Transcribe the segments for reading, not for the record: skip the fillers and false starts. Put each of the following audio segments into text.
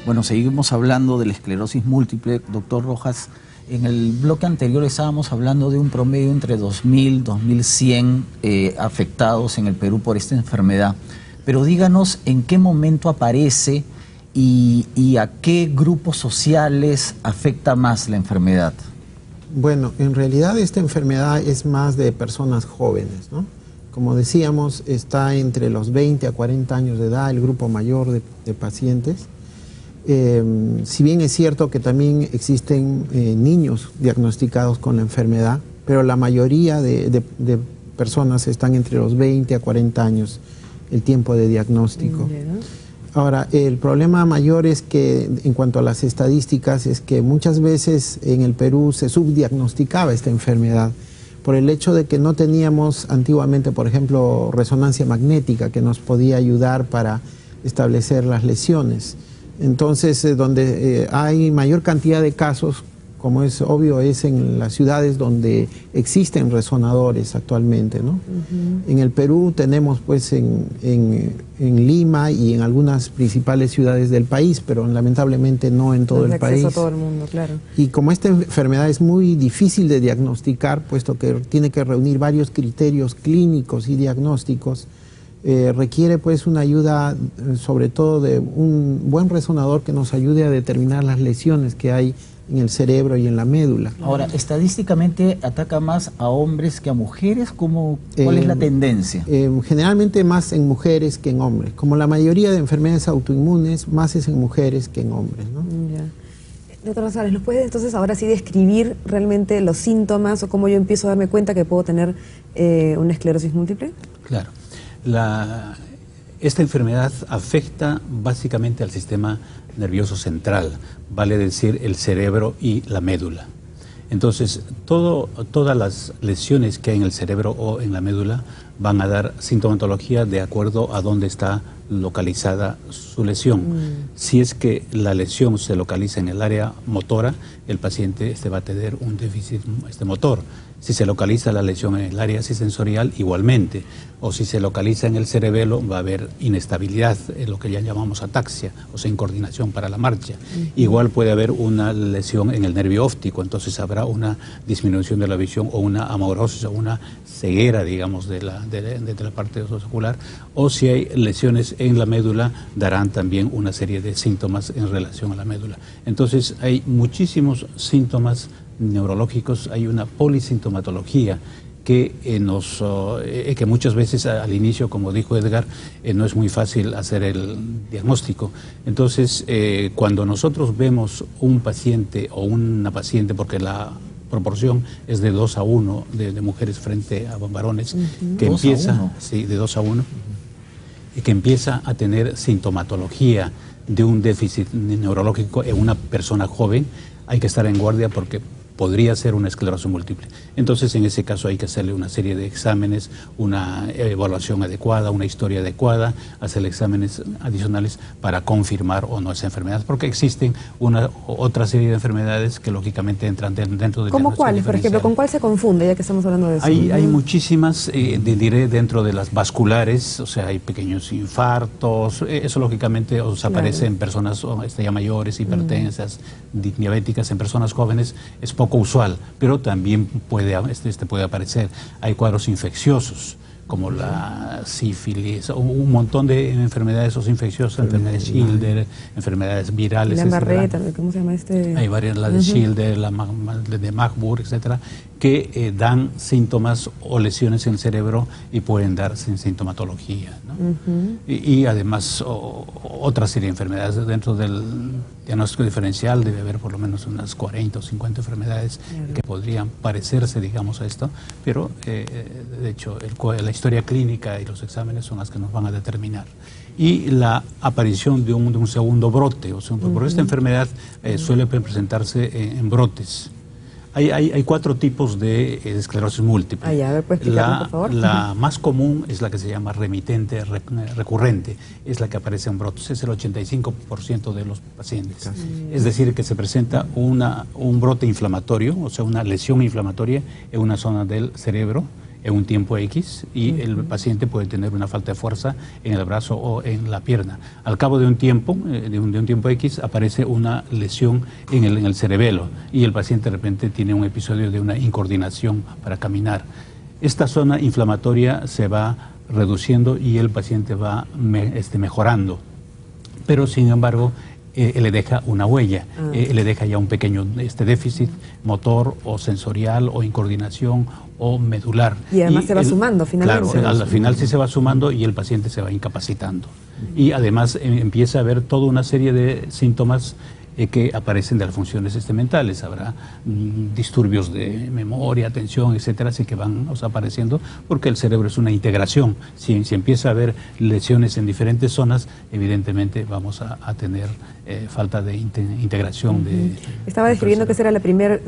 Bueno, seguimos hablando de la esclerosis múltiple, doctor Rojas. En el bloque anterior estábamos hablando de un promedio entre 2.000, 2.100 afectados en el Perú por esta enfermedad. Pero díganos en qué momento aparece y a qué grupos sociales afecta más la enfermedad. Bueno, en realidad esta enfermedad es más de personas jóvenes, ¿no? Como decíamos, está entre los 20 a 40 años de edad, el grupo mayor de pacientes. Si bien es cierto que también existen niños diagnosticados con la enfermedad, pero la mayoría de personas están entre los 20 a 40 años el tiempo de diagnóstico. Ahora, el problema mayor es que, en cuanto a las estadísticas, es que muchas veces en el Perú se subdiagnosticaba esta enfermedad por el hecho de que no teníamos antiguamente, por ejemplo, resonancia magnética que nos podía ayudar para establecer las lesiones. Entonces, donde hay mayor cantidad de casos, como es obvio, es en las ciudades donde existen resonadores actualmente, ¿no? En el Perú tenemos pues en Lima y en algunas principales ciudades del país, pero lamentablemente no en todo el país. A todo el mundo, claro. Y como esta enfermedad es muy difícil de diagnosticar, puesto que tiene que reunir varios criterios clínicos y diagnósticos, requiere pues una ayuda, sobre todo de un buen resonador que nos ayude a determinar las lesiones que hay en el cerebro y en la médula. Ahora, estadísticamente ataca más a hombres que a mujeres. ¿Cuál es la tendencia? Generalmente más en mujeres que en hombres. Como la mayoría de enfermedades autoinmunes, más es en mujeres que en hombres, ¿no? Ya. Doctor Rosales, ¿nos puede entonces ahora sí describir realmente los síntomas o cómo yo empiezo a darme cuenta que puedo tener una esclerosis múltiple? Claro. Esta enfermedad afecta básicamente al sistema nervioso central, vale decir el cerebro y la médula. Entonces, todas las lesiones que hay en el cerebro o en la médula van a dar sintomatología de acuerdo a dónde está localizada su lesión. Si es que la lesión se localiza en el área motora, el paciente va a tener un déficit motor. Si se localiza la lesión en el área sensorial, igualmente. O si se localiza en el cerebelo, va a haber inestabilidad, lo que ya llamamos ataxia, o sea, incoordinación para la marcha. Igual puede haber una lesión en el nervio óptico, entonces habrá una disminución de la visión o una amaurosis o una ceguera, digamos, de la parte ocular. O si hay lesiones en la médula, darán también una serie de síntomas en relación a la médula. Entonces, hay muchísimos síntomas neurológicos, hay una polisintomatología que que muchas veces al inicio, como dijo Edgar, no es muy fácil hacer el diagnóstico. Entonces, cuando nosotros vemos un paciente o una paciente, porque la proporción es de 2 a 1 de mujeres frente a varones, que empieza, sí, de 2 a 1, y que empieza a tener sintomatología de un déficit neurológico en una persona joven, hay que estar en guardia porque podría ser una esclerosis múltiple. Entonces, en ese caso hay que hacerle una serie de exámenes, una evaluación adecuada, una historia adecuada, hacer exámenes adicionales para confirmar o no esa enfermedad, porque existen otra serie de enfermedades que lógicamente entran dentro del ¿Cómo cuáles, por ejemplo? ¿Con cuál se confunde, ya que estamos hablando de eso? Hay muchísimas, diré, dentro de las vasculares, o sea, hay pequeños infartos, eso lógicamente aparece en personas ya mayores, hipertensas, diabéticas, en personas jóvenes es poco usual, pero también puede aparecer. Hay cuadros infecciosos, como la sífilis, un montón de enfermedades infecciosas, enfermedades Schilder, enfermedades virales, Guillain-Barré, ¿cómo se llama este? Hay varias, la de Schilder, la de Marburg, etcétera, que dan síntomas o lesiones en el cerebro y pueden dar sintomatología, ¿no? Y además otra serie de enfermedades. Dentro del diagnóstico diferencial debe haber por lo menos unas 40 o 50 enfermedades que podrían parecerse, digamos, a esto, pero de hecho la historia clínica y los exámenes son las que nos van a determinar. Y la aparición de un segundo brote, o sea, por esta enfermedad suele presentarse en brotes. Hay 4 tipos de esclerosis múltiple. A ver, ¿puedes explicarme, por favor? La más común es la que se llama remitente recurrente, es la que aparece en brotes, es el 85% de los pacientes. Es decir, que se presenta un brote inflamatorio, o sea, una lesión inflamatoria en una zona del cerebro, en un tiempo X y el paciente puede tener una falta de fuerza en el brazo o en la pierna. Al cabo de un tiempo, de un tiempo X, aparece una lesión en el cerebelo y el paciente de repente tiene un episodio de una incoordinación para caminar. Esta zona inflamatoria se va reduciendo y el paciente va mejorando, pero sin embargo le deja una huella, le deja ya un pequeño déficit motor o sensorial o incoordinación o medular. Y además se va sumando finalmente. Claro, al final sí se va sumando y el paciente se va incapacitando. Y además empieza a haber toda una serie de síntomas que aparecen de las funciones mentales. Habrá disturbios de memoria, atención, etcétera, así que van apareciendo porque el cerebro es una integración. Si empieza a haber lesiones en diferentes zonas, evidentemente vamos a tener falta de integración. Estaba describiendo que ese era el primer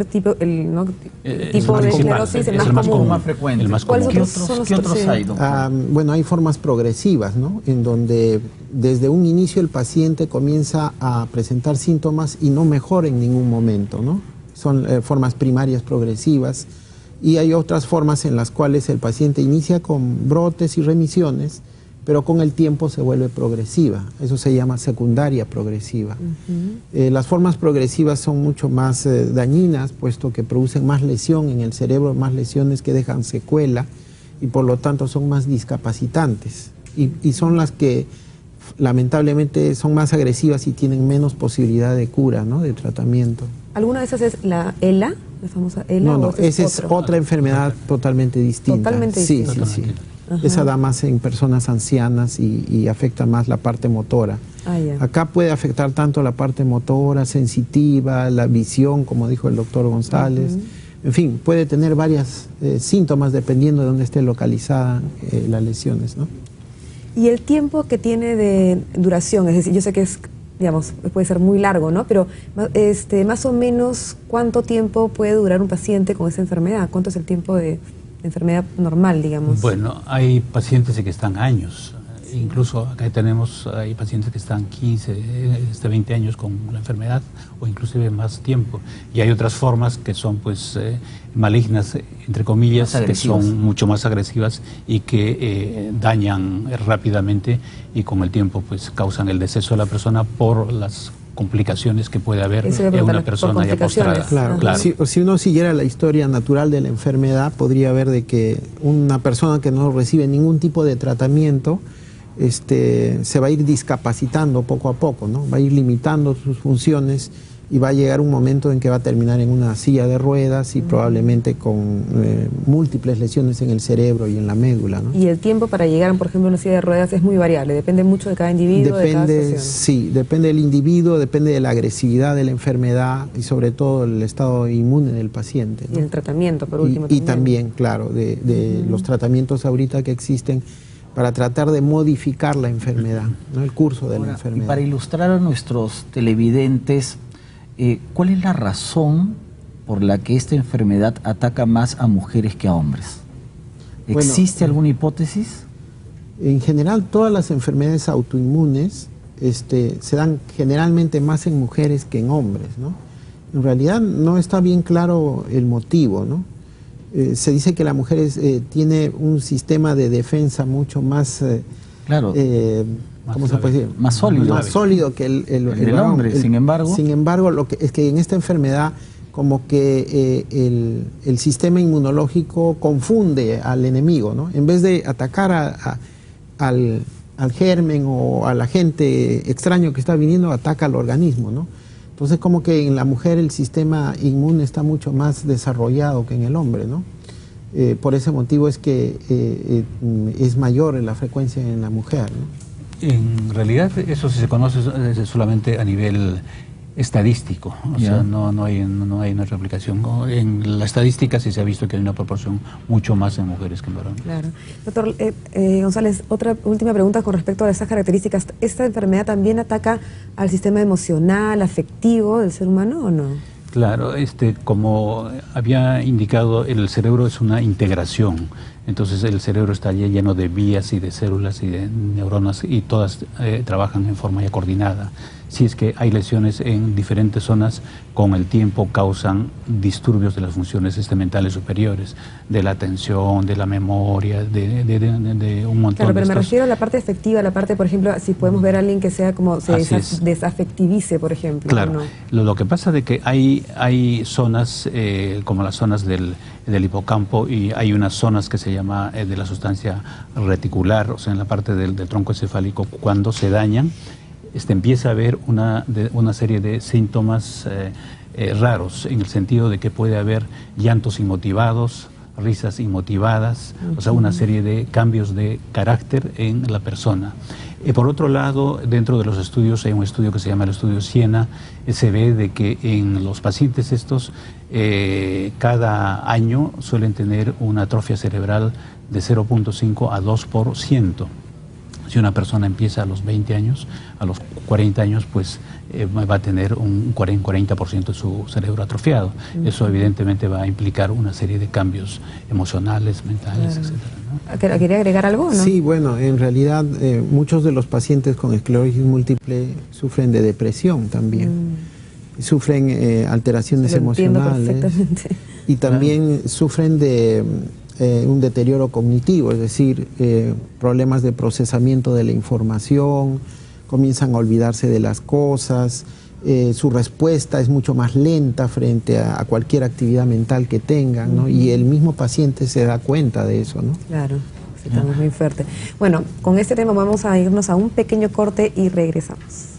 tipo, tipo de esclerosis, el más común. Más frecuente. El más común. ¿Qué otros hay, doctor? Bueno, hay formas progresivas, ¿no? En donde desde un inicio el paciente comienza a presentar síntomas y no mejora en ningún momento, ¿no? Son formas primarias progresivas, y hay otras formas en las cuales el paciente inicia con brotes y remisiones, pero con el tiempo se vuelve progresiva. Eso se llama secundaria progresiva. Las formas progresivas son mucho más dañinas, puesto que producen más lesión en el cerebro, más lesiones que dejan secuela y por lo tanto son más discapacitantes. Y son las que lamentablemente son más agresivas y tienen menos posibilidad de cura, ¿no? De tratamiento. ¿Alguna de esas es la ELA, la famosa ELA? No, esa es otra enfermedad totalmente distinta. Totalmente distinta. Sí. Esa da más en personas ancianas y afecta más la parte motora. Acá puede afectar tanto la parte motora, sensitiva, la visión, como dijo el doctor González. En fin, puede tener varios síntomas dependiendo de dónde esté localizada las lesiones, ¿no? Y el tiempo que tiene de duración, es decir, yo sé que es, digamos, puede ser muy largo, ¿no? Pero más o menos, ¿cuánto tiempo puede durar un paciente con esa enfermedad? ¿Cuánto es el tiempo de enfermedad normal, digamos? Bueno, hay pacientes que están años. Incluso acá hay pacientes que están 15, 20 años con la enfermedad o inclusive más tiempo. Y hay otras formas que son pues malignas, entre comillas, que son mucho más agresivas y que dañan rápidamente y con el tiempo pues causan el deceso de la persona por las complicaciones que puede haber en una persona ya postrada. Claro. Si uno siguiera la historia natural de la enfermedad, podría ver de que una persona que no recibe ningún tipo de tratamiento se va a ir discapacitando poco a poco, ¿no? Va a ir limitando sus funciones y va a llegar un momento en que va a terminar en una silla de ruedas y probablemente con múltiples lesiones en el cerebro y en la médula, ¿no? Y el tiempo para llegar, por ejemplo, a una silla de ruedas es muy variable, depende mucho de cada individuo, de cada situación. Sí, depende del individuo, depende de la agresividad de la enfermedad y sobre todo el estado inmune del paciente, ¿no? Y el tratamiento, por último. Y también, claro, de los tratamientos ahorita que existen para tratar de modificar la enfermedad, ¿no? El curso de la enfermedad. Y para ilustrar a nuestros televidentes, ¿cuál es la razón por la que esta enfermedad ataca más a mujeres que a hombres? ¿Existe alguna hipótesis? En general, todas las enfermedades autoinmunes se dan generalmente más en mujeres que en hombres, ¿no? En realidad no está bien claro el motivo, ¿no? Se dice que la mujer tiene un sistema de defensa mucho más, ¿cómo se puede decir? Más sólido. Más sólido que el hombre. Sin embargo, lo que es que en esta enfermedad como que el sistema inmunológico confunde al enemigo, ¿no? En vez de atacar al germen o al agente extraño que está viniendo, ataca al organismo, ¿no? Entonces, como que en la mujer el sistema inmune está mucho más desarrollado que en el hombre, ¿no? Por ese motivo es que es mayor la frecuencia en la mujer, ¿no? En realidad, eso sí se conoce solamente a nivel estadístico, o sea, no hay una replicación. En la estadística sí se ha visto que hay una proporción mucho más en mujeres que en varones. Claro. Doctor González, otra última pregunta con respecto a esas características. ¿Esta enfermedad también ataca al sistema emocional, afectivo del ser humano o no? Claro, como había indicado, el cerebro es una integración. Entonces el cerebro está lleno de vías y de células y de neuronas y todas trabajan en forma ya coordinada. si es que hay lesiones en diferentes zonas, con el tiempo causan disturbios de las funciones mentales superiores, de la atención, de la memoria, de un montón Claro, pero de me estos. refiero a la parte afectiva, la parte, por ejemplo, si podemos ver a alguien que sea como se Así es. desafectivice, por ejemplo. Claro, ¿no? lo que pasa de que hay zonas como las zonas del hipocampo, y hay unas zonas que se llama de la sustancia reticular, o sea, en la parte del tronco encefálico, cuando se dañan, empieza a haber una serie de síntomas raros, en el sentido de que puede haber llantos inmotivados, risas inmotivadas, o sea, una serie de cambios de carácter en la persona. Por otro lado, dentro de los estudios, hay un estudio que se llama el estudio Siena, se ve de que en los pacientes estos, cada año suelen tener una atrofia cerebral de 0.5 a 2%. Si una persona empieza a los 20 años, a los 40 años, pues va a tener un 40% de su cerebro atrofiado. Eso evidentemente va a implicar una serie de cambios emocionales, mentales, etcétera, ¿no? ¿Quería agregar algo o no? Sí, bueno, en realidad muchos de los pacientes con esclerosis múltiple sufren de depresión también. Sufren alteraciones Lo entiendo emocionales perfectamente. y también sufren de un deterioro cognitivo, es decir, problemas de procesamiento de la información, comienzan a olvidarse de las cosas, su respuesta es mucho más lenta frente a cualquier actividad mental que tengan, ¿no? Y el mismo paciente se da cuenta de eso, ¿no? Claro, sí, estamos muy fuerte. Bueno, con este tema vamos a irnos a un pequeño corte y regresamos.